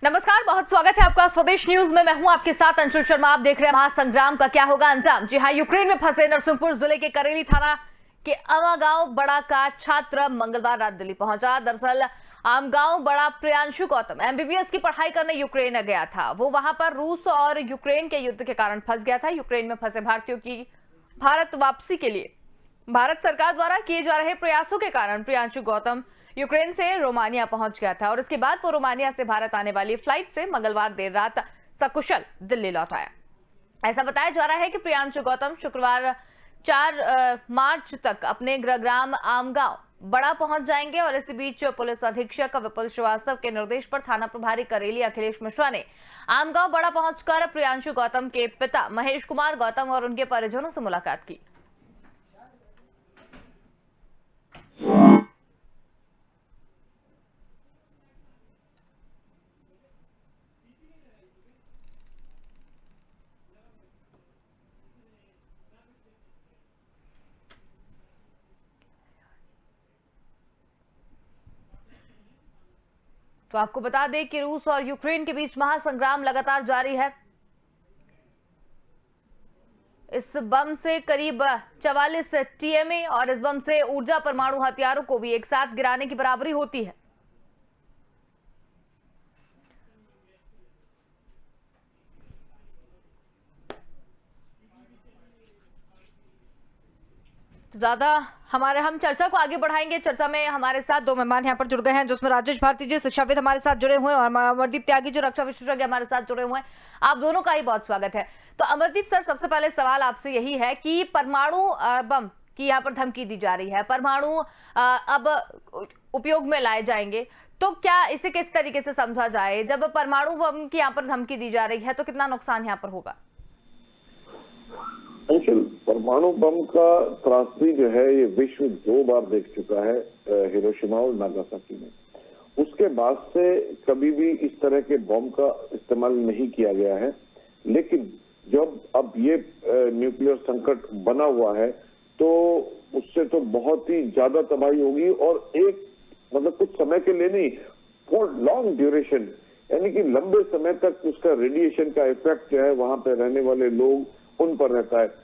नमस्कार, बहुत स्वागत है आपका स्वदेश न्यूज में। मैं हूं आपके साथ अंशुल शर्मा। आप देख रहे हैं महासंग्राम का क्या होगा अंजाम। जी हां, यूक्रेन में फंसे नरसिंहपुर जिले के करेली थाना के आमगांव बड़ा का छात्र मंगलवार रात दिल्ली पहुंचा। दरअसल आमगांव बड़ा प्रियांशु गौतम एमबीबीएस की पढ़ाई करने यूक्रेन गया था। वो वहां पर रूस और यूक्रेन के युद्ध के कारण फंस गया था। यूक्रेन में फंसे भारतीयों की भारत वापसी के लिए भारत सरकार द्वारा किए जा रहे प्रयासों के कारण प्रियांशु गौतम यूक्रेन से रोमानिया पहुंच गया था और इसके बाद वो रोमानिया से भारत आने वाली फ्लाइट से मंगलवार देर रात सकुशल दिल्ली लौट आया। ऐसा बताया जा रहा है कि प्रियांशु गौतम शुक्रवार 4 मार्च तक अपने गृहग्राम आमगांव बड़ा पहुंच जाएंगे और इसी बीच पुलिस अधीक्षक विपुल श्रीवास्तव के निर्देश पर थाना प्रभारी करेली अखिलेश मिश्रा ने आमगांव बड़ा पहुंचकर प्रियांशु गौतम के पिता महेश कुमार गौतम और उनके परिजनों से मुलाकात की। तो आपको बता दें कि रूस और यूक्रेन के बीच महासंग्राम लगातार जारी है। इस बम से करीब 44 टीएमए और इस बम से ऊर्जा परमाणु हथियारों को भी एक साथ गिराने की बराबरी होती है। तो ज्यादा हम चर्चा को आगे बढ़ाएंगे। चर्चा में हमारे साथ दो मेहमान यहाँ पर जुड़ गए हैं, जिसमें राजेश भारती जी शिक्षाविद हमारे साथ जुड़े हुए हैं और अमरदीप त्यागी जो रक्षा विशेषज्ञ हमारे साथ जुड़े हुए हैं। आप दोनों का ही बहुत स्वागत है। तो अमरदीप सर, सबसे पहले सवाल आपसे यही है कि परमाणु बम की यहाँ पर धमकी दी जा रही है, परमाणु अब उपयोग में लाए जाएंगे, तो क्या इसे किस तरीके से समझा जाए? जब परमाणु बम की यहाँ पर धमकी दी जा रही है तो कितना नुकसान यहाँ पर होगा? अंशुल, परमाणु बम का त्रासदी जो है ये विश्व 2 बार देख चुका है, हिरोशिमा और नागासाकी में। उसके बाद से कभी भी इस तरह के बम का इस्तेमाल नहीं किया गया है। लेकिन जब अब ये न्यूक्लियर संकट बना हुआ है तो उससे तो बहुत ही ज्यादा तबाही होगी और एक मतलब कुछ समय के लिए नहीं, फॉर लॉन्ग ड्यूरेशन, यानी कि लंबे समय तक उसका रेडिएशन का इफेक्ट जो है वहां पे रहने वाले लोग उन पर रहता है।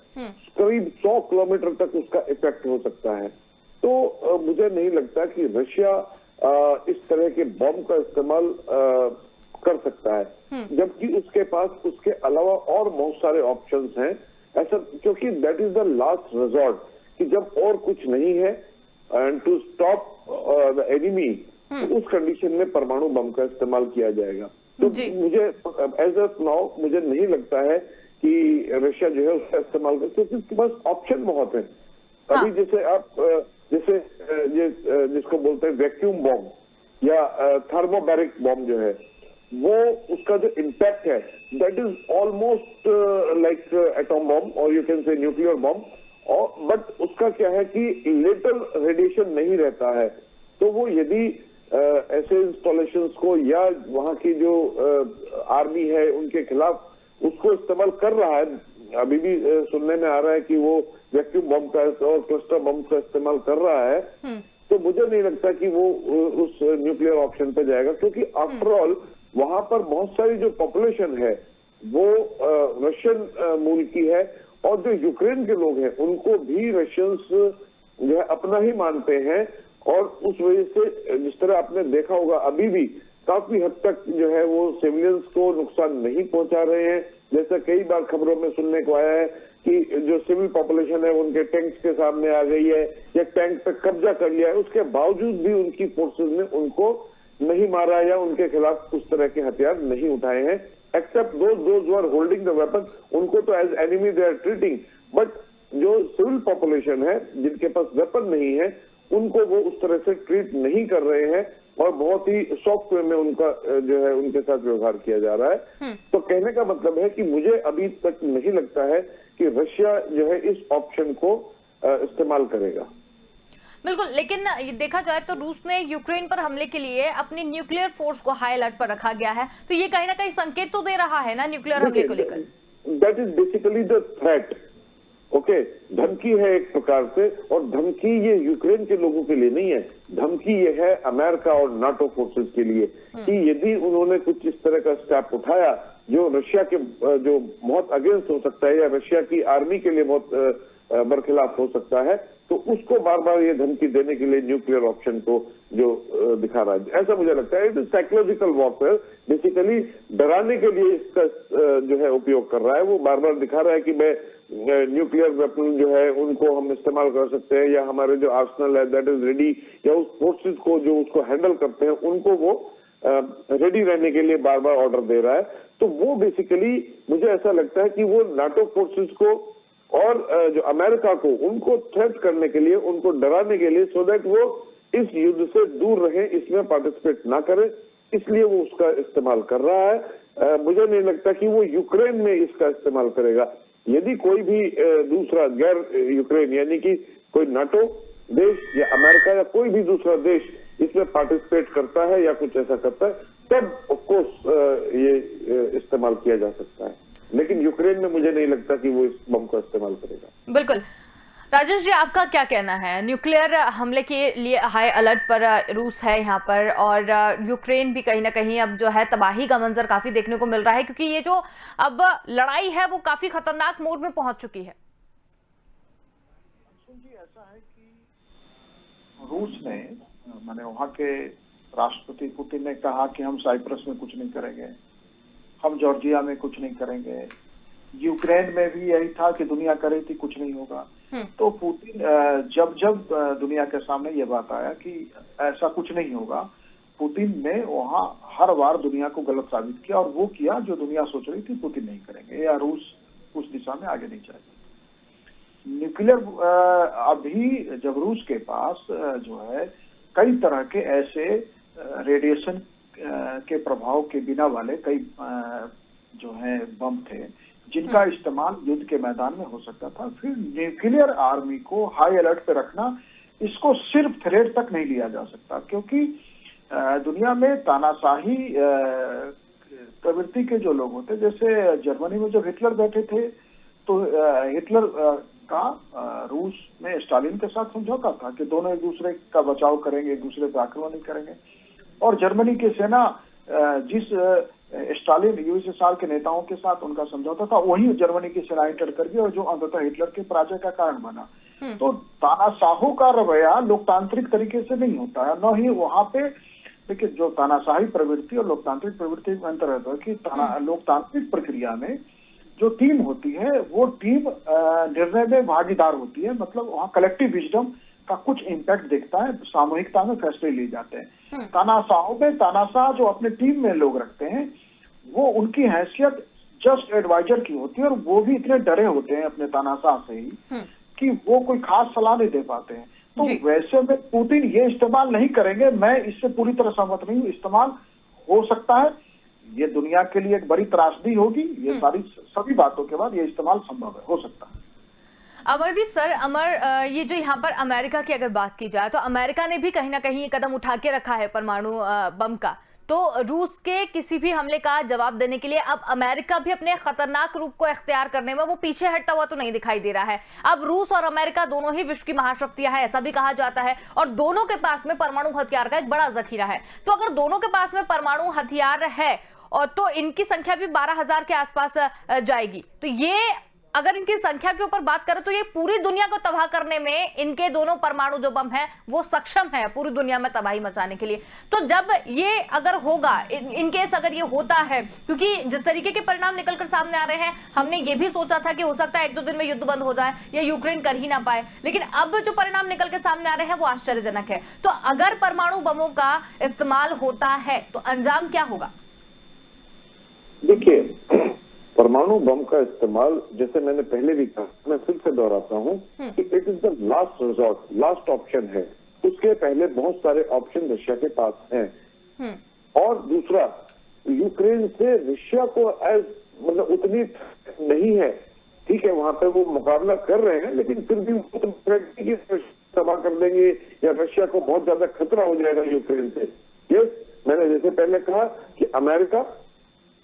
करीब 100 किलोमीटर तक उसका इफेक्ट हो सकता है। तो मुझे नहीं लगता कि रशिया इस तरह के बम का इस्तेमाल कर सकता है, जबकि उसके पास उसके अलावा और बहुत सारे ऑप्शंस हैं ऐसा, क्योंकि that is the last resort कि जब और कुछ नहीं है and to stop the enemy, उस कंडीशन में परमाणु बम का इस्तेमाल किया जाएगा। तो मुझे एज ऑफ नाउ मुझे नहीं लगता है कि रशिया जो है उसका इस्तेमाल करते, क्योंकि उसके पास ऑप्शन बहुत है। अभी जैसे आप जैसे जिसको बोलते हैं वैक्यूम बॉम्ब या थर्मोबैरिक बॉम्ब जो है, वो उसका जो इम्पैक्ट है that is almost like atom bomb और you can say nuclear bomb, और बट उसका क्या है कि लेटल रेडिएशन नहीं रहता है। तो वो यदि ऐसे इंस्टॉलेशंस को या वहां की जो आर्मी है उनके खिलाफ उसको इस्तेमाल कर रहा है, अभी भी सुनने में आ रहा है कि वो वैक्यूम बम का और क्लस्टर बम का इस्तेमाल कर रहा है, तो मुझे नहीं लगता कि वो उस न्यूक्लियर ऑप्शन पे जाएगा, क्योंकि आफ्टर ऑल वहां पर बहुत सारी जो पॉपुलेशन है वो रशियन मूल की है और जो यूक्रेन के लोग हैं उनको भी रशियंस जो है अपना ही मानते हैं। और उस वजह से जिस तरह आपने देखा होगा अभी भी काफी हद तक जो है वो सिविलियंस को नुकसान नहीं पहुंचा रहे हैं। जैसा कई बार खबरों में सुनने को आया है कि जो सिविल पॉपुलेशन है उनके टैंक्स के सामने आ गई है या टैंक पे कब्जा कर लिया है, उसके बावजूद भी उनकी फोर्सेस ने उनको नहीं मारा या उनके खिलाफ उस तरह के हथियार नहीं उठाए हैं, except those are holding the weapon, उनको तो as enemy they are treating. But जो सिविल पॉपुलेशन है जिनके पास वेपन नहीं है उनको वो उस तरह से ट्रीट नहीं कर रहे हैं और बहुत ही सॉफ्ट वे में उनका जो है उनके साथ व्यवहार किया जा रहा है। तो कहने का मतलब है कि मुझे अभी तक नहीं लगता है कि रशिया जो है इस ऑप्शन को इस्तेमाल करेगा। बिल्कुल, लेकिन देखा जाए तो रूस ने यूक्रेन पर हमले के लिए अपनी न्यूक्लियर फोर्स को हाई अलर्ट पर रखा गया है, तो ये कहीं ना कहीं संकेत तो दे रहा है ना न्यूक्लियर हमले को लेकर। That is basically the threat okay, धमकी है एक प्रकार से, और धमकी ये यूक्रेन के लोगों के लिए नहीं है, धमकी ये है अमेरिका और नाटो फोर्सेस के लिए कि यदि उन्होंने कुछ इस तरह का स्टेप उठाया जो रशिया के जो बहुत अगेंस्ट हो सकता है या रशिया की आर्मी के लिए बहुत बरखिलाफ हो सकता है, तो उसको बार बार ये धमकी देने के लिए न्यूक्लियर ऑप्शन को जो दिखा रहा है, ऐसा मुझे लगता है। It is psychological warfare, basically डराने के लिए इसका जो है उपयोग कर रहा है। वो बार बार दिखा रहा है कि मैं न्यूक्लियर वेपन जो है उनको हम इस्तेमाल कर सकते हैं, या हमारे जो आर्सनल है दैट इज रेडी, या उस फोर्सेस को जो उसको हैंडल करते हैं उनको वो रेडी रहने के लिए बार बार ऑर्डर दे रहा है। तो वो बेसिकली मुझे ऐसा लगता है कि वो नाटो फोर्सेस को और जो अमेरिका को, उनको थ्रेट करने के लिए, उनको डराने के लिए, सो दैट वो इस युद्ध से दूर रहे, इसमें पार्टिसिपेट ना करें, इसलिए वो उसका इस्तेमाल कर रहा है। मुझे नहीं लगता कि वो यूक्रेन में इसका इस्तेमाल करेगा। यदि कोई भी दूसरा गैर यूक्रेन यानी कि कोई नाटो देश या अमेरिका या कोई भी दूसरा देश इसमें पार्टिसिपेट करता है या कुछ ऐसा करता है, तब ऑफकोर्स ये इस्तेमाल किया जा सकता है, लेकिन यूक्रेन में मुझे नहीं लगता कि वो इस बम का इस्तेमाल करेगा। बिल्कुल। राजेश जी, आपका क्या कहना है? न्यूक्लियर हमले के लिए हाई अलर्ट पर रूस है यहाँ पर, और यूक्रेन भी कहीं ना कहीं अब जो है तबाही का मंजर काफी देखने को मिल रहा है, क्योंकि ये जो अब लड़ाई है वो काफी खतरनाक मोड में पहुंच चुकी है। जी, ऐसा है कि रूस ने, माने वहां के राष्ट्रपति पुतिन ने कहा कि हम साइप्रस में कुछ नहीं करेंगे, हम जॉर्जिया में कुछ नहीं करेंगे, यूक्रेन में भी यही था कि दुनिया करे थी कुछ नहीं होगा। तो पुतिन जब दुनिया के सामने ये बात आया कि ऐसा कुछ नहीं होगा, पुतिन ने वहां हर बार दुनिया को गलत साबित किया, और वो किया जो दुनिया सोच रही थी पुतिन नहीं करेंगे या रूस उस दिशा में आगे नहीं जाएगा। न्यूक्लियर अभी जब रूस के पास जो है कई तरह के ऐसे रेडिएशन के प्रभाव के बिना वाले कई जो है बम थे जिनका इस्तेमाल युद्ध के मैदान में हो सकता था, फिर न्यूक्लियर आर्मी को हाई अलर्ट पे रखना, इसको सिर्फ थ्रेट तक नहीं लिया जा सकता, क्योंकि दुनिया में तानाशाही प्रवृत्ति के जो लोग होते, जैसे जर्मनी में जब हिटलर बैठे थे तो हिटलर का रूस में स्टालिन के साथ समझौता था कि दोनों एक दूसरे का बचाव करेंगे, एक दूसरे पर आक्रमण नहीं करेंगे, और जर्मनी की सेना जिस स्टालिन यूएसएसआर के नेताओं के साथ उनका समझौता था वही जर्मनी की सेना एंटर कर गई, और जो अंततः हिटलर के पराजय का कारण बना। तो तानाशाहों का रवैया लोकतांत्रिक तरीके से नहीं होता है, न ही वहां पे। देखिए, जो तानाशाही प्रवृत्ति और लोकतांत्रिक प्रवृत्ति में अंतर रहता है कि लोकतांत्रिक प्रक्रिया में जो टीम होती है वो टीम निर्णय में भागीदार होती है, मतलब वहाँ कलेक्टिव विजडम का कुछ इम्पैक्ट दिखता है, सामूहिकता में फैसले लिए जाते हैं। तानाशाहों में तानाशाह जो अपने टीम में लोग रखते हैं वो उनकी हैसियत जस्ट एडवाइजर की होती है, और वो भी इतने डरे होते हैं अपने तानाशाह से ही कि वो कोई खास सलाह नहीं दे पाते हैं। तो वैसे में पुतिन ये इस्तेमाल नहीं करेंगे, मैं इससे पूरी तरह सहमत नहीं हूँ। इस्तेमाल हो सकता है, ये दुनिया के लिए एक बड़ी त्रासदी होगी, ये सारी सभी बातों के बाद ये इस्तेमाल संभव है, हो सकता है। अमरदीप सर, ये जो यहाँ पर अमेरिका की अगर बात की जाए तो अमेरिका ने भी कहीं ना कहीं ये कदम उठा के रखा है परमाणु बम का, तो रूस के किसी भी हमले का जवाब देने के लिए अब अमेरिका भी अपने खतरनाक रूप को इख्तियार करने में वो पीछे हटता हुआ तो नहीं दिखाई दे रहा है। अब रूस और अमेरिका दोनों ही विश्व की महाशक्तियां हैं, ऐसा भी कहा जाता है, और दोनों के पास में परमाणु हथियार का एक बड़ा जखीरा है। तो अगर दोनों के पास में परमाणु हथियार है और तो इनकी संख्या भी 12,000 के आसपास जाएगी, तो ये अगर इनकी संख्या के ऊपर बात करें तो ये पूरी दुनिया को तबाह करने में इनके दोनों परमाणु जो बम है वो सक्षम है पूरी दुनिया में तबाही मचाने के लिए। तो जब ये अगर होगा, इनकेस अगर ये होता है, क्योंकि जिस तरीके के परिणाम निकलकर सामने आ रहे हैं, हमने ये भी सोचा था कि हो सकता है 1-2 दिन में युद्ध बंद हो जाए या यूक्रेन कर ही ना पाए, लेकिन अब जो परिणाम निकल के सामने आ रहे हैं वो आश्चर्यजनक है। तो अगर परमाणु बमों का इस्तेमाल होता है तो अंजाम क्या होगा? देखिए, परमाणु बम का इस्तेमाल, जैसे मैंने पहले भी कहा, मैं फिर से दोहराता हूँ कि it is the last resort, last option है। उसके पहले बहुत सारे ऑप्शन रशिया के पास हैं। और दूसरा, यूक्रेन से रशिया को मतलब उतनी नहीं है, ठीक है, वहां पे वो मुकाबला कर रहे हैं, लेकिन फिर भी तबाह कर देंगे या रशिया को बहुत ज्यादा खतरा हो जाएगा यूक्रेन से। यस, मैंने जैसे पहले कहा कि अमेरिका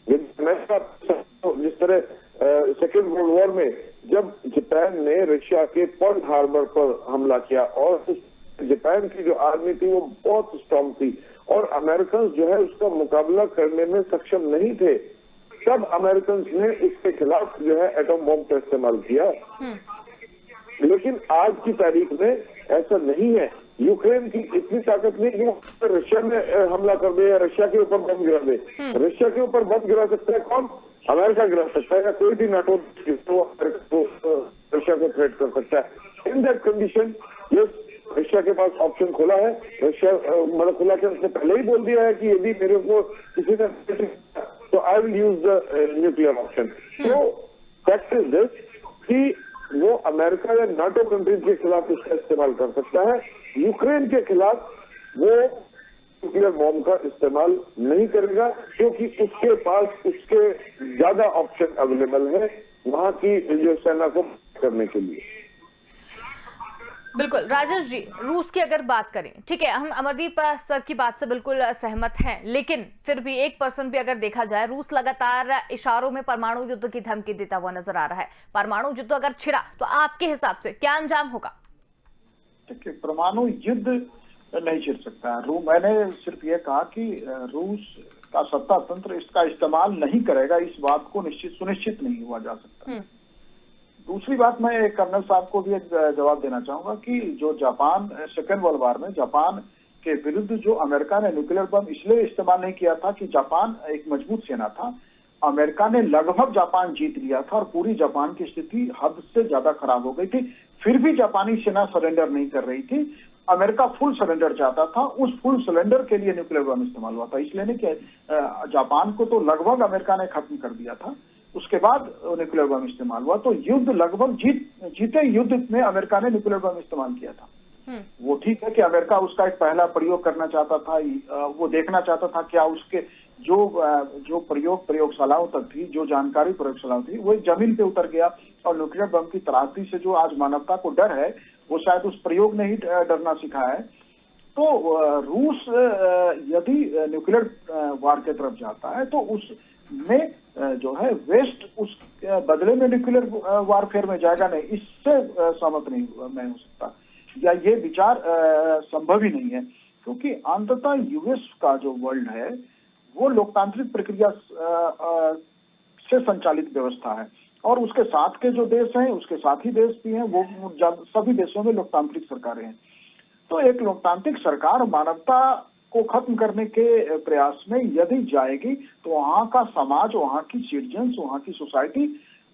जिस तरह सेकेंड वर्ल्ड वॉर में जब जापान ने रशिया के पर्ल हार्बर पर हमला किया और उस जापान की जो आर्मी थी वो बहुत स्ट्रांग थी और अमेरिकन जो है उसका मुकाबला करने में सक्षम नहीं थे, तब अमेरिकन ने इसके खिलाफ जो है एटम बम का इस्तेमाल किया। लेकिन आज की तारीख में ऐसा नहीं है। यूक्रेन की इतनी ताकत नहीं कि वो रशिया में हमला कर दे या रशिया के ऊपर बम गिरा दे। रशिया के ऊपर बम गिरा सकता है कौन? अमेरिका गिरा सकता है या कोई भी नाटो रशिया को थ्रेट कर सकता है। In that condition yes, Russia के पास ऑप्शन खुला है। रशिया मतलब खुला के उसने पहले ही बोल दिया है कि यदि मेरे को किसी ने तो I will use the nuclear option. तो फैक्ट इज दिस कि वो अमेरिका या नाटो कंट्रीज के खिलाफ इसका इस्तेमाल कर सकता है, यूक्रेन के खिलाफ वो न्यूक्लियर बॉम्ब का इस्तेमाल नहीं करेगा क्योंकि उसके पास उसके ज्यादा ऑप्शन अवेलेबल है वहां की जो सेना को करने के लिए। बिल्कुल राजेश जी, रूस की अगर बात करें, ठीक है, हम अमरदीप सर की बात से बिल्कुल सहमत हैं, लेकिन फिर भी 1% भी अगर देखा जाए, रूस लगातार इशारों में परमाणु युद्ध की धमकी देता हुआ नजर आ रहा है। परमाणु युद्ध अगर छिड़ा तो आपके हिसाब से क्या अंजाम होगा? देखिए, परमाणु युद्ध नहीं छिड़ सकता। मैंने सिर्फ ये कहा कि रूस का सत्ता तंत्र इसका इस्तेमाल नहीं करेगा, इस बात को सुनिश्चित नहीं हुआ जा सकता। दूसरी बात, मैं कर्नल साहब को भी एक जवाब देना चाहूंगा कि जो जापान सेकेंड वर्ल्ड वॉर में जापान के विरुद्ध जो अमेरिका ने न्यूक्लियर बम इसलिए इस्तेमाल नहीं किया था कि जापान एक मजबूत सेना था। अमेरिका ने लगभग जापान जीत लिया था और पूरी जापान की स्थिति हद से ज्यादा खराब हो गई थी, फिर भी जापानी सेना सरेंडर नहीं कर रही थी। अमेरिका फुल सरेंडर चाहता था, उस फुल सरेंडर के लिए न्यूक्लियर बम इस्तेमाल हुआ था। इसलिए नहीं कि जापान को तो लगभग अमेरिका ने खत्म कर दिया था, उसके बाद न्यूक्लियर बम इस्तेमाल हुआ। तो युद्ध लगभग जीते युद्ध में अमेरिका ने न्यूक्लियर बम इस्तेमाल किया था। वो ठीक है कि अमेरिका उसका एक पहला प्रयोग करना चाहता था, वो देखना चाहता था क्या उसके जो प्रयोगशालाओं तक थी, जो जानकारी प्रयोगशालाओं थी, वो जमीन पे उतर गया और न्यूक्लियर बम की त्रासदी से जो आज मानवता को डर है वो शायद उस प्रयोग ने ही डरना सिखाया है। तो रूस यदि न्यूक्लियर वार की तरफ जाता है तो उसमें जो है वेस्ट उस बदले में न्यूक्लियर वारफेयर में जाएगा नहीं, इससे सहमत नहीं मैं हो सकता, या ये विचार संभव ही नहीं है, क्योंकि अंततः यूएस का जो वर्ल्ड है वो लोकतांत्रिक प्रक्रिया से संचालित व्यवस्था है और उसके साथ के जो देश हैं, उसके साथी देश भी हैं, वो सभी देशों में लोकतांत्रिक सरकारें हैं। तो एक लोकतांत्रिक सरकार मानवता को खत्म करने के प्रयास में यदि जाएगी तो वहां का समाज, वहां की सिटीजन्स, वहां की सोसाइटी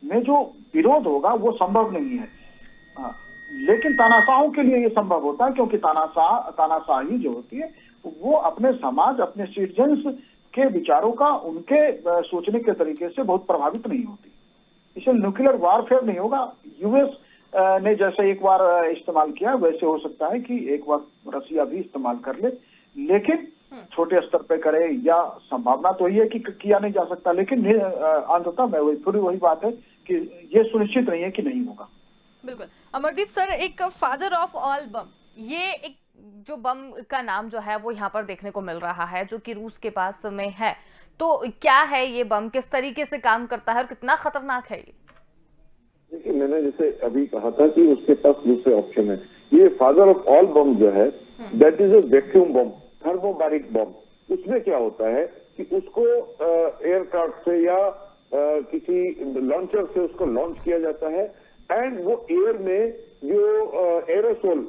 में जो विरोध होगा वो संभव नहीं है। लेकिन तानाशाहों के लिए ये संभव होता है, क्योंकि तानाशाही जो होती है वो अपने समाज, अपने सिटीजन्स के विचारों का, उनके सोचने के तरीके से बहुत प्रभावित नहीं होती। इसलिए न्यूक्लियर वारफेयर नहीं होगा। यूएस ने जैसे एक बार इस्तेमाल किया वैसे हो सकता है कि एक बार रसिया भी इस्तेमाल कर ले, लेकिन छोटे स्तर पे करे, या संभावना तो ये कि किया नहीं जा सकता, लेकिन अंततः मैं वही बात है कि ये सुनिश्चित नहीं है कि नहीं होगा। बिल्कुल। अमरदीप सर, एक फादर ऑफ ऑल बम, ये एक जो बम का नाम जो है वो यहाँ पर देखने को मिल रहा है, जो कि रूस के पास में है, तो क्या है ये बम, किस तरीके से काम करता है और कितना खतरनाक है ये? देखिए, मैंने जैसे अभी कहा था कि उसके पास दूसरे ऑप्शन है। ये फादर ऑफ ऑल बम जो है that is a vacuum bomb, thermobaric bomb. उसमें क्या होता है कि उसको एयरक्राफ्ट से या किसी लॉन्चर से उसको लॉन्च किया जाता है एंड वो एयर में जो एरोसोल,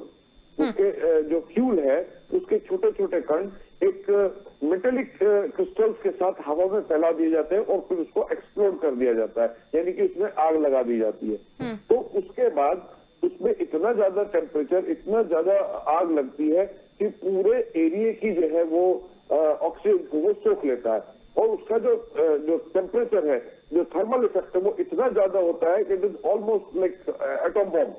उसके जो फ्यूल है, उसके छोटे छोटे कण एक मेटेलिक क्रिस्टल्स के साथ हवा में फैला दिए जाते हैं और फिर उसको एक्सप्लोड कर दिया जाता है, यानी कि उसमें आग लगा दी जाती है। तो उसके बाद उसमें इतना ज्यादा टेम्परेचर, इतना ज्यादा आग लगती है कि पूरे एरिया की जो है वो ऑक्सीजन को वो सोख लेता है और उसका जो टेम्परेचर है, जो थर्मल इफेक्ट है, वो इतना ज्यादा होता है कि it is almost like atom bomb.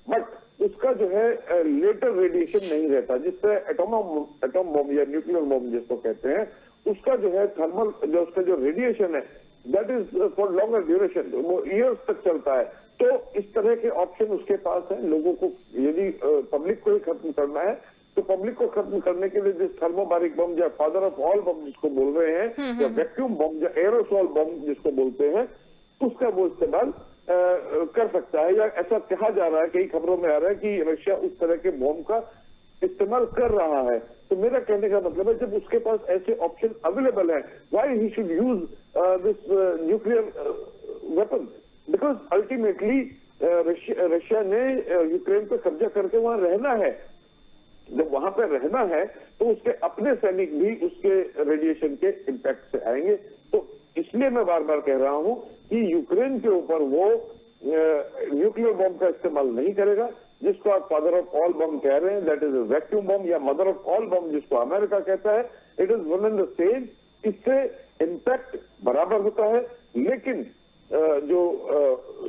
But उसका जो है लेटर रेडिएशन नहीं रहता, जिससे एटम बॉम्ब या न्यूक्लियर बॉम्ब जिसको कहते हैं, उसका जो है थर्मल, जो उसका जो रेडिएशन है that is for longer duration, वो ईयर्स तक चलता है। तो इस तरह के ऑप्शन उसके पास है। लोगों को यदि पब्लिक को ही खत्म करना है तो पब्लिक को खत्म करने के लिए जिस थर्मोबारिक बम या फादर ऑफ ऑल बम जिसको बोल रहे हैं, या वैक्यूम बम या एरोसोल बम जिसको बोलते हैं, उसका वो इस्तेमाल कर सकता है, या ऐसा कहा जा रहा है, कई खबरों में आ रहा है कि रशिया उस तरह के बॉम्ब का इस्तेमाल कर रहा है। तो मेरा कहने का मतलब है, जब उसके पास ऐसे ऑप्शन अवेलेबल है, why he should use this nuclear weapon, because ultimately Russia ने यूक्रेन पर कब्जा करके वहां रहना है। जब वहां पर रहना है तो उसके अपने सैनिक भी उसके रेडिएशन के इम्पैक्ट से आएंगे। तो इसलिए मैं बार बार कह रहा हूं कि यूक्रेन के ऊपर वो न्यूक्लियर बॉम्ब का इस्तेमाल नहीं करेगा, जिसको आप फादर ऑफ ऑल बम कह रहे हैं, दैट इज वैक्यूम बम, या मदर ऑफ ऑल बम जिसको अमेरिका कहता है, it is one and the same. इससे इम्पैक्ट बराबर होता है, लेकिन जो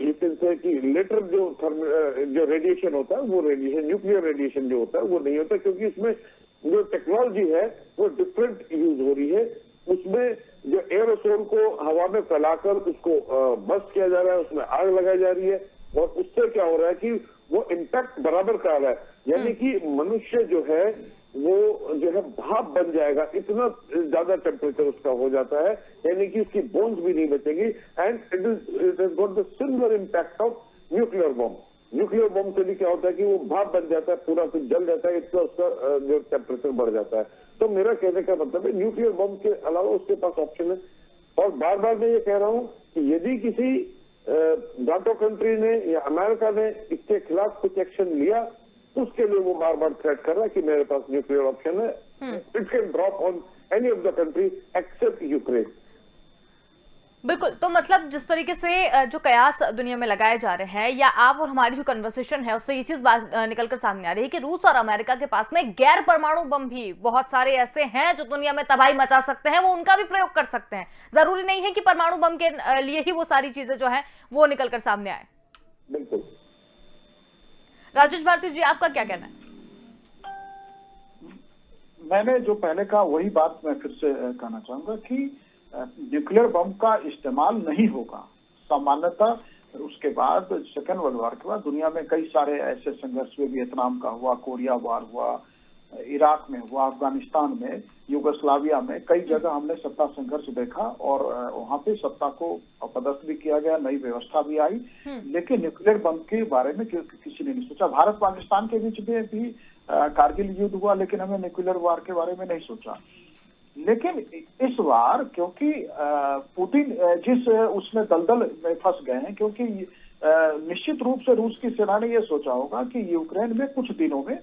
यू कैन से कि लेटर जो रेडिएशन होता है, वो रेडिएशन, न्यूक्लियर रेडिएशन जो होता है वो नहीं होता, क्योंकि इसमें जो टेक्नोलॉजी है वो डिफरेंट यूज हो रही है। उसमें जो एरोसोल को हवा में फैलाकर उसको बस्ट किया जा रहा है, उसमें आग लगाई जा रही है, और उससे क्या हो रहा है कि वो इम्पैक्ट बराबर का आ रहा है, यानी कि मनुष्य जो है वो जो है भाप बन जाएगा, इतना ज्यादा टेम्परेचर उसका हो जाता है, यानी कि उसकी बोन्स भी नहीं बचेंगी। And it has got the similar impact of nuclear bomb. Nuclear bomb से भी क्या होता है कि वो भाप बन जाता है, पूरा कुछ जल जाता है, इतना उसका जो टेम्परेचर बढ़ जाता है। तो मेरा कहने का मतलब है, न्यूक्लियर बॉम्ब के अलावा उसके पास ऑप्शन है। और बार बार मैं ये कह रहा हूं कि यदि किसी नाटो कंट्री ने या अमेरिका ने इसके खिलाफ कुछ एक्शन लिया, उसके लिए वो बार बार थ्रेट कर रहा है कि मेरे पास न्यूक्लियर ऑप्शन है, it can drop on any of the country accept Ukraine. बिल्कुल। तो मतलब जिस तरीके से जो कयास दुनिया में लगाए जा रहे हैं, या आप और हमारी जो कन्वर्सेशन है उससे ये चीज बात निकलकर सामने आ रही है कि रूस और अमेरिका के पास में गैर परमाणु बम भी बहुत सारे ऐसे हैं जो दुनिया में तबाही मचा सकते हैं, वो उनका भी प्रयोग कर सकते हैं। जरूरी नहीं है कि परमाणु बम के लिए ही वो सारी चीजें जो है वो निकलकर सामने आए। बिल्कुल। राजेश भारती जी, आपका क्या कहना है? मैंने जो पहले कहा वही बात मैं फिर से कहना चाहूंगा कि न्यूक्लियर बम का इस्तेमाल नहीं होगा सामान्यतः। उसके बाद सेकेंड वर्ल्ड वॉर के बाद दुनिया में कई सारे ऐसे संघर्ष हुए, वियतनाम का हुआ, कोरिया वार हुआ, इराक में हुआ, अफगानिस्तान में, युगोस्लाविया में, कई जगह हमने सत्ता संघर्ष देखा और वहां पे सत्ता को अपदस्थ भी किया गया, नई व्यवस्था भी आई, लेकिन न्यूक्लियर बम के बारे में किसी ने नहीं सोचा। भारत पाकिस्तान के बीच में भी कारगिल युद्ध हुआ, लेकिन हमें न्यूक्लियर वार के बारे में नहीं सोचा। लेकिन इस बार क्योंकि पुतिन जिस उसमें दलदल में फंस गए हैं, क्योंकि निश्चित रूप से रूस की सेना ने यह सोचा होगा कि यूक्रेन में कुछ दिनों में,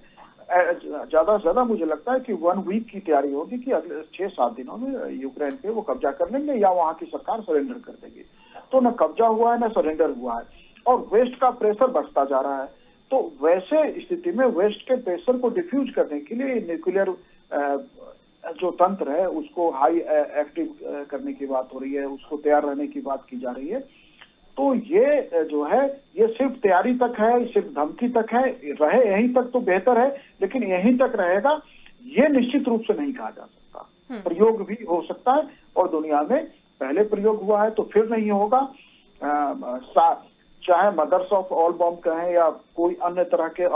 ज्यादा से ज्यादा मुझे लगता है कि 1 वीक की तैयारी होगी कि अगले 6-7 दिनों में यूक्रेन पे वो कब्जा कर लेंगे या वहां की सरकार सरेंडर कर देगी। तो न कब्जा हुआ है न सरेंडर हुआ है, और वेस्ट का प्रेशर बढ़ता जा रहा है। तो वैसे स्थिति में वेस्ट के प्रेशर को डिफ्यूज करने के लिए न्यूक्लियर जो तंत्र है उसको हाई एक्टिव करने की बात हो रही है, उसको तैयार रहने की बात की जा रही है। तो ये जो है ये सिर्फ तैयारी तक है, सिर्फ धमकी तक है, रहे यहीं तक तो बेहतर है, लेकिन यहीं तक रहेगा ये निश्चित रूप से नहीं कहा जा सकता। प्रयोग भी हो सकता है, और दुनिया में पहले प्रयोग हुआ है तो फिर नहीं होगा। चाहे मदर्स ऑफ ऑल बॉम्ब कहें या कोई अन्य तरह के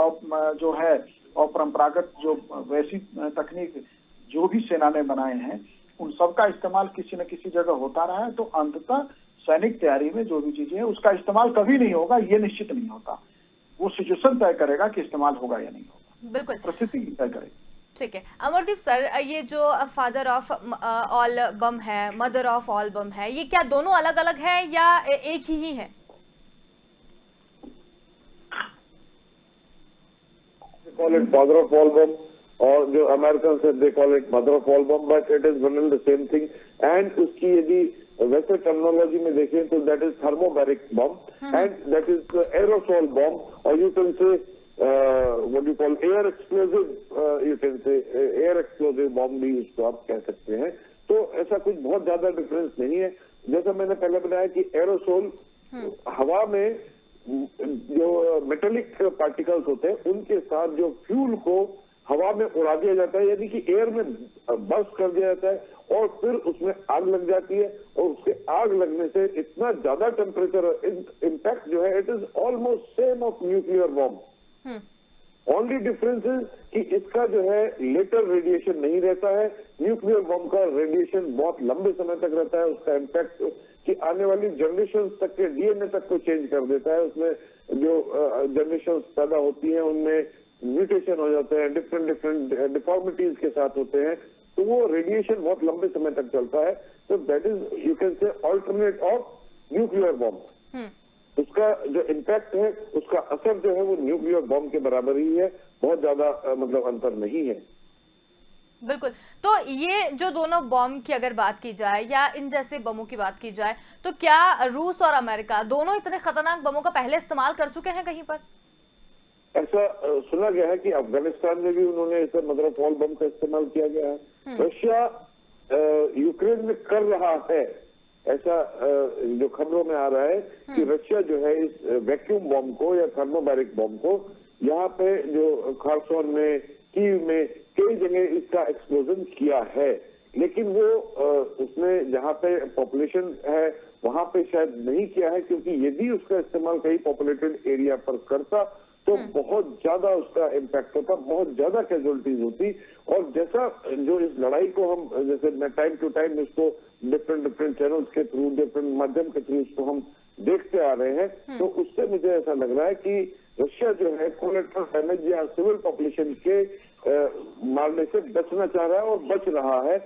जो है अपरंपरागत जो वैसी तकनीक जो भी सेना ने बनाए हैं, उन सबका इस्तेमाल किसी न किसी जगह होता रहा है। तो अंततः सैनिक तैयारी में जो भी चीजें हैं उसका इस्तेमाल कभी नहीं होगा, ये निश्चित नहीं होता। वो सिचुएशन तय करेगा कि इस्तेमाल होगा या नहीं होगा, बिल्कुल परिस्थिति तय करेगी। ठीक है। अमरदीप सर, ये जो फादर ऑफ ऑल बम है, मदर ऑफ ऑल बम है, ये क्या दोनों अलग अलग है या एक ही है? Call it father of all bomb, और जो अमेरिकन से they call it mother of all bomb, but it is one and the same thing. And उसकी यदि वैसे टर्मिनोलॉजी में देखें तो that is thermobaric bomb and that is aerosol bomb, और you can say what you call air explosive, you can say air explosive bomb भी इसको आप कह सकते हैं। तो ऐसा कुछ बहुत ज्यादा डिफरेंस नहीं है। जैसा मैंने पहले बताया कि एरोसोल हवा में जो मेटेलिक पार्टिकल्स होते हैं उनके साथ जो फ्यूल को हवा में उड़ा दिया जाता है, यानी कि एयर में बर्स्ट कर दिया जाता है, और फिर उसमें आग लग जाती है, और उसके आग लगने से इतना ज्यादा टेम्परेचर इम्पैक्ट जो है it is almost same of nuclear bomb. Only difference is कि इसका जो है लेटर रेडिएशन नहीं रहता है। न्यूक्लियर बम का रेडिएशन बहुत लंबे समय तक रहता है। उसका इम्पैक्ट कि आने वाली जनरेशन तक के डीएनए तक को चेंज कर देता है। उसमें जो जनरेशन पैदा होती हैं उनमें म्यूटेशन हो जाते हैं, डिफरेंट डिफॉर्मिटीज के साथ होते हैं, तो वो रेडिएशन बहुत लंबे समय तक चलता है। तो दैट इज यू कैन से ऑल्टरनेट ऑफ न्यूक्लियर बॉम्ब। उसका जो इम्पैक्ट है, उसका असर जो है वो न्यूक्लियर बॉम्ब के बराबर ही है, बहुत ज्यादा मतलब अंतर नहीं है। बिल्कुल। तो ये जो दोनों बॉम्ब की अगर बात की जाए या इन जैसे बमों की बात की जाए, तो क्या रूस और अमेरिका दोनों इतने खतरनाक बमों का पहले इस्तेमाल कर चुके हैं कहीं पर? ऐसा सुना गया है कि अफगानिस्तान में भी उन्होंने इस मदर ऑफ ऑल बम का इस्तेमाल किया गया है। रशिया यूक्रेन में कर रहा है, ऐसा जो खबरों में आ रहा है कि रशिया जो है इस वैक्यूम बॉम्ब को या थर्मोबैरिक बॉम्ब को यहाँ पे जो खारसोन में, कीव में कई जगह इसका एक्सप्लोजन किया है, लेकिन वो उसने जहाँ पे पॉपुलेशन है वहां पे शायद नहीं किया है, क्योंकि यदि उसका इस्तेमाल कहीं पॉपुलेटेड एरिया पर करता तो बहुत ज्यादा उसका इम्पैक्ट होता, बहुत ज्यादा कैजुअलिटीज होती। और जैसा जो इस लड़ाई को हम, जैसे मैं टाइम टू टाइम इसको डिफरेंट चैनल्स के थ्रू, डिफरेंट माध्यम के थ्रू इसको हम देखते आ रहे हैं, तो उससे मुझे ऐसा लग रहा है कि रशिया जो है कोलेटरल डैमेज या सिविल पॉपुलेशन के मारने से बचना चाह रहा है और बच रहा है,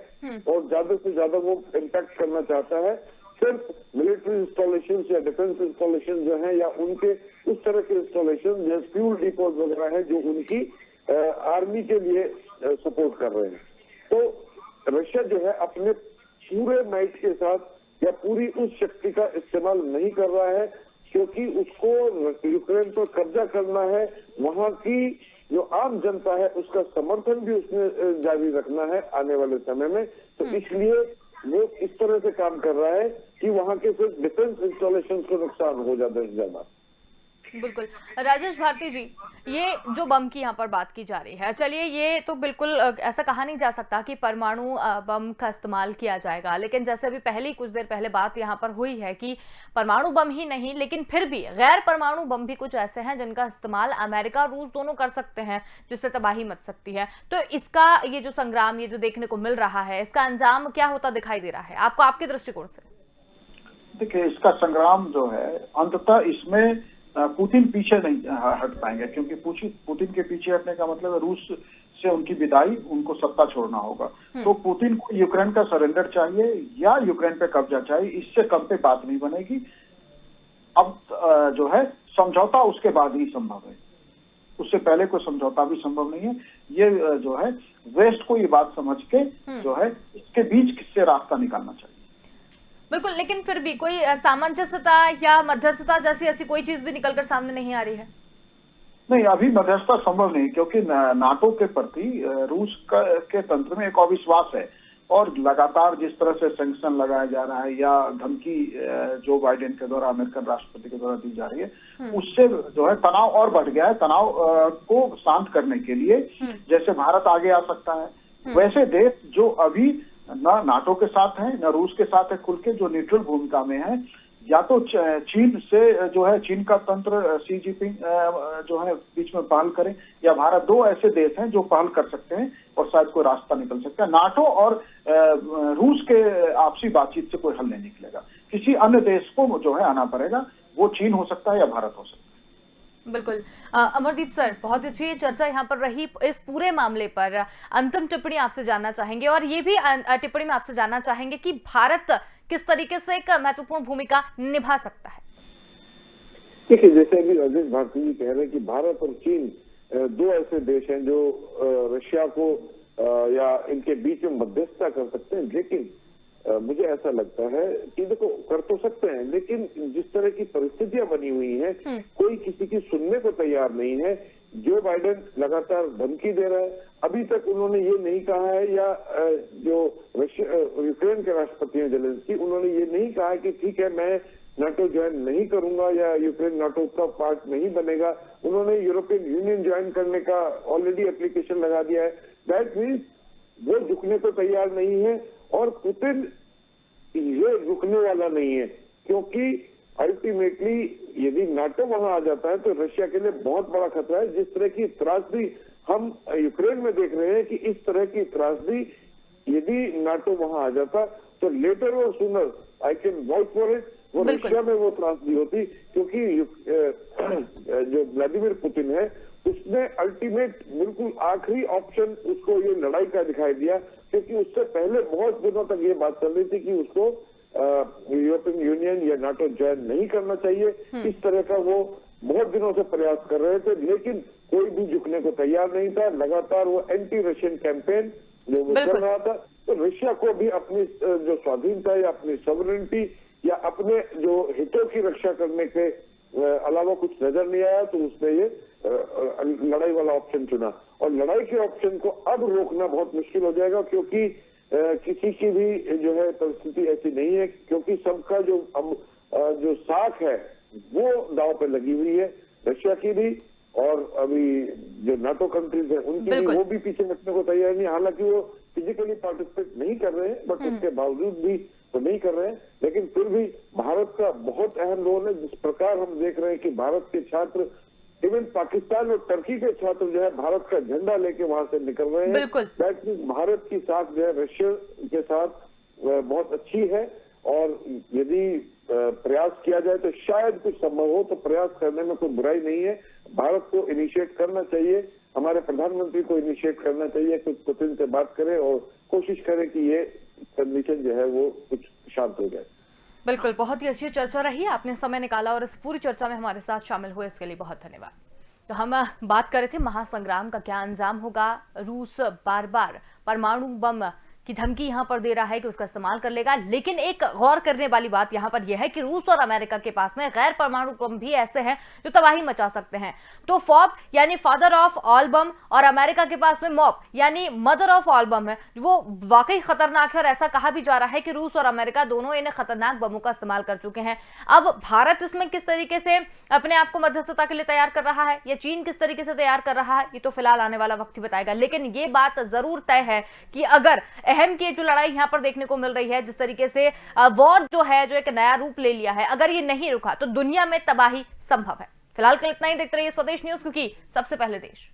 और ज्यादा से ज्यादा वो इम्पैक्ट करना चाहता है सिर्फ मिलिट्री इंस्टॉलेशन या डिफेंस इंस्टॉलेशन जो है, या उनके उस तरह के इंस्टॉलेशन जैसे फ्यूल डिपोज वगैरह है जो उनकी आर्मी के लिए सपोर्ट कर रहे हैं। तो रशिया जो है अपने पूरे माइट के साथ या पूरी उस शक्ति का इस्तेमाल नहीं कर रहा है, क्योंकि उसको यूक्रेन पर कब्जा करना है, वहां की जो आम जनता है उसका समर्थन भी उसने जारी रखना है आने वाले समय में। तो इसलिए वो इस तरह से काम कर रहा है कि वहां के सिर्फ डिफेंस इंस्टॉलेशन को नुकसान हो ज्यादा से ज्यादा। बिल्कुल। राजेश भारती जी, ये जो बम की यहाँ पर बात की जा रही है, चलिए ये तो बिल्कुल ऐसा कहा नहीं जा सकता कि परमाणु बम का इस्तेमाल किया जाएगा, लेकिन जैसे अभी पहले कुछ देर पहले बात यहाँ पर हुई है कि परमाणु बम ही नहीं लेकिन फिर भी गैर परमाणु बम भी कुछ ऐसे हैं जिनका इस्तेमाल अमेरिका रूस दोनों कर सकते हैं, जिससे तबाही मच सकती है। तो इसका ये जो संग्राम, ये जो देखने को मिल रहा है, इसका अंजाम क्या होता दिखाई दे रहा है आपको, आपके दृष्टिकोण से? देखिए, इसका संग्राम जो है अंततः इसमें पुतिन पीछे नहीं हट पाएंगे, क्योंकि पुतिन के पीछे हटने का मतलब है रूस से उनकी विदाई, उनको सत्ता छोड़ना होगा। तो पुतिन को यूक्रेन का सरेंडर चाहिए या यूक्रेन पे कब्जा चाहिए, इससे कम पे बात नहीं बनेगी। अब जो है समझौता उसके बाद ही संभव है, उससे पहले कोई समझौता भी संभव नहीं है। ये जो है वेस्ट को ये बात समझ के जो है इसके बीच किससे रास्ता निकालना चाहिए। बिल्कुल, लेकिन फिर भी कोई सामंजस्यता या मध्यस्थता जैसी ऐसी कोई चीज भी निकलकर सामने नहीं आ रही है? नहीं, अभी मध्यस्थता संभव नहीं, क्योंकि नाटो के प्रति रूस के तंत्र में एक अविश्वास है, और लगातार जिस तरह से सैंक्शन लगाया जा रहा है या धमकी जो बाइडेन के द्वारा, अमेरिकन राष्ट्रपति के द्वारा दी जा रही है, उससे जो है तनाव और बढ़ गया है। तनाव को शांत करने के लिए जैसे भारत आगे आ सकता है, वैसे देश जो अभी न नाटो के साथ है न रूस के साथ है खुल के, जो न्यूट्रल भूमिका में है, या तो चीन से जो है चीन का तंत्र शी जिनपिंग जो है बीच में पहल करें, या भारत, दो ऐसे देश हैं जो पहल कर सकते हैं और शायद कोई रास्ता निकल सकता है। नाटो और रूस के आपसी बातचीत से कोई हल नहीं निकलेगा, किसी अन्य देश को जो है आना पड़ेगा, वो चीन हो सकता है या भारत हो सकता है। बिल्कुल। अमरदीप सर, बहुत अच्छी चर्चा यहाँ पर रही इस पूरे मामले पर। अंतिम टिप्पणी आपसे जानना चाहेंगे, और ये भी टिप्पणी में आपसे जानना चाहेंगे कि भारत किस तरीके से एक महत्वपूर्ण भूमिका निभा सकता है। देखिए, जैसे अभी राजेश भारती जी कह रहे हैं कि भारत और चीन दो ऐसे देश हैं जो रशिया को या इनके बीच में मध्यस्थता कर सकते हैं, लेकिन मुझे ऐसा लगता है कि देखो कर तो सकते हैं, लेकिन जिस तरह की परिस्थितियां बनी हुई हैं, कोई किसी की सुनने को तैयार नहीं है। जो बाइडेन लगातार धमकी दे रहा है, अभी तक उन्होंने ये नहीं कहा है, या जो यूक्रेन के राष्ट्रपति हैं जेलेंस्की, उन्होंने ये नहीं कहा है कि ठीक है मैं नाटो ज्वाइन नहीं करूंगा या यूक्रेन नाटो का पार्ट नहीं बनेगा। उन्होंने यूरोपियन यूनियन ज्वाइन करने का ऑलरेडी एप्लीकेशन लगा दिया है। दैट मीन्स वो झुकने को तैयार नहीं है, और पुतिन ये रुकने वाला नहीं है, क्योंकि अल्टीमेटली यदि नाटो वहां आ जाता है तो रशिया के लिए बहुत बड़ा खतरा है। जिस तरह की त्रासदी हम यूक्रेन में देख रहे हैं कि इस तरह की त्रासदी यदि नाटो वहां आ जाता तो लेटर और sooner I can vouch for it, वो रशिया में वो त्रासदी होती, क्योंकि जो व्लादिमीर पुतिन है उसने अल्टीमेट बिल्कुल आखिरी ऑप्शन उसको ये लड़ाई का दिखाई दिया, क्योंकि उससे पहले बहुत दिनों तक ये बात चल रही थी कि उसको यूरोपियन यूनियन या नाटो ज्वाइन नहीं करना चाहिए। इस तरह का वो बहुत दिनों से प्रयास कर रहे थे, लेकिन कोई भी झुकने को तैयार नहीं था। लगातार वो एंटी रशियन कैंपेन जो वो चल रहा था, तो रशिया को भी अपनी जो स्वाधीनता या अपनी सॉवरेनिटी या अपने जो हितों की रक्षा करने के अलावा कुछ नजर नहीं आया, तो उसने ये लड़ाई वाला ऑप्शन चुना। और लड़ाई के ऑप्शन को अब रोकना बहुत मुश्किल हो जाएगा, क्योंकि किसी की भी जो है परिस्थिति ऐसी नहीं है, क्योंकि सबका जो साख है वो दांव पे लगी हुई है, रशिया की भी और अभी जो नाटो कंट्रीज है उनकी भी, वो भी पीछे हटने को तैयार नहीं। हालांकि वो फिजिकली पार्टिसिपेट नहीं कर रहे हैं, बट उसके बावजूद भी तो नहीं कर रहे हैं, लेकिन फिर भी भारत का बहुत अहम रोल है। जिस प्रकार हम देख रहे हैं कि भारत के छात्र, इवन पाकिस्तान और टर्की के छात्र जो है भारत का झंडा लेके वहां से निकल रहे हैं। दैट मीन्स भारत की साथ जो है रशिया के साथ बहुत अच्छी है, और यदि प्रयास किया जाए तो शायद कुछ संभव हो, तो प्रयास करने में कोई बुराई नहीं है। भारत को इनिशिएट करना चाहिए, हमारे प्रधानमंत्री को इनिशिएट करना चाहिए, कुछ पुतिन से बात करें और कोशिश करें कि ये कंडीशन जो है वो कुछ शांत हो जाए। बिल्कुल, बहुत ही अच्छी चर्चा रही, आपने समय निकाला और इस पूरी चर्चा में हमारे साथ शामिल हुए, इसके लिए बहुत धन्यवाद। तो हम बात कर रहे थे महासंग्राम का क्या अंजाम होगा। रूस बार बार परमाणु बम की धमकी यहां पर दे रहा है कि उसका इस्तेमाल कर लेगा, लेकिन एक गौर करने वाली बात यहां पर यह है कि रूस और अमेरिका के पास में गैर परमाणु बम भी ऐसे हैं जो तबाही मचा सकते हैं। तो फॉब यानी फादर ऑफ ऑल बम और अमेरिका के पास में मॉप यानी मदर ऑफ ऑल बम है, वो वाकई खतरनाक है। और ऐसा कहा भी जा रहा है कि रूस और अमेरिका दोनों इन खतरनाक बमों का इस्तेमाल कर चुके हैं। अब भारत इसमें किस तरीके से अपने आप को मध्यस्थता के लिए तैयार कर रहा है या चीन किस तरीके से तैयार कर रहा है, ये तो फिलहाल आने वाला वक्त ही बताएगा। लेकिन ये बात जरूर तय है कि अगर अहम की जो लड़ाई यहां पर देखने को मिल रही है, जिस तरीके से वॉर जो है जो एक नया रूप ले लिया है, अगर ये नहीं रुका तो दुनिया में तबाही संभव है। फिलहाल के लिए इतना ही, देखते रहिए स्वदेश न्यूज, क्योंकि सबसे पहले देश।